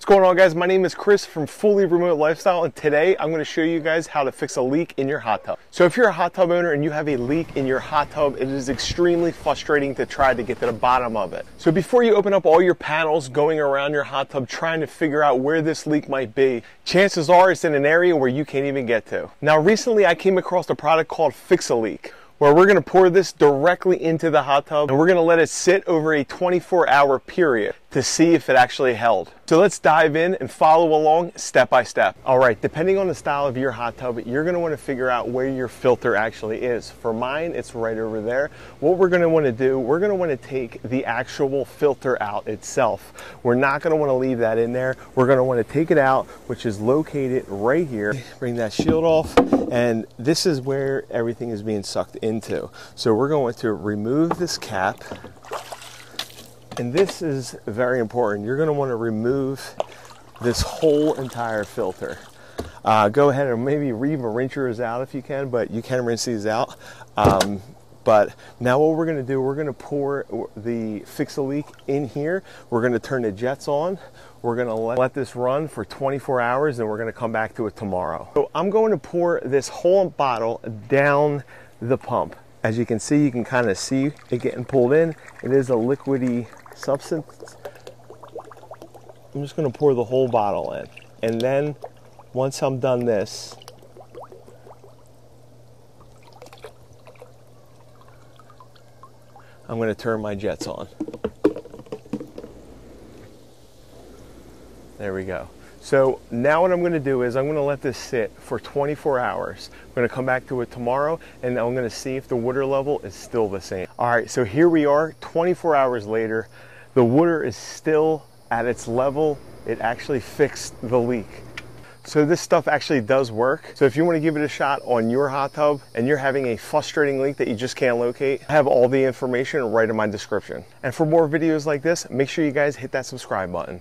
What's going on, guys? My name is Chris from Fully Remote Lifestyle, and today I'm going to show you guys how to fix a leak in your hot tub. So if you're a hot tub owner and you have a leak in your hot tub, it is extremely frustrating to try to get to the bottom of it. So before you open up all your panels going around your hot tub trying to figure out where this leak might be, chances are it's in an area where you can't even get to. Now recently I came across a product called Fix-A-Leak, where we're going to pour this directly into the hot tub and we're going to let it sit over a 24-hour period to see if it actually held. So let's dive in and follow along step by step. All right, depending on the style of your hot tub, you're going to want to figure out where your filter actually is. For mine, it's right over there. What we're going to want to do, we're going to want to take the actual filter out itself. We're not going to want to leave that in there. We're going to want to take it out, which is located right here. Bring that shield off, and this is where everything is being sucked into. So we're going to remove this cap. And this is very important. You're going to want to remove this whole entire filter. Go ahead and maybe rinse yours out if you can, but you can rinse these out. But now what we're going to do, we're going to pour the Fix-A-Leak in here. We're going to turn the jets on. We're going to let this run for 24 hours, and we're going to come back to it tomorrow. So I'm going to pour this whole bottle down the pump. As you can see, you can kind of see it getting pulled in. It is a liquidy substance. I'm just going to pour the whole bottle in, and then once I'm done this, I'm going to turn my jets on. There we go. So now what I'm going to do is I'm going to let this sit for 24 hours. I'm going to come back to it tomorrow, and I'm going to see if the water level is still the same. All right, so here we are 24 hours later. The water is still at its level. It actually fixed the leak. So this stuff actually does work. So if you want to give it a shot on your hot tub and you're having a frustrating leak that you just can't locate, I have all the information right in my description. And for more videos like this, make sure you guys hit that subscribe button.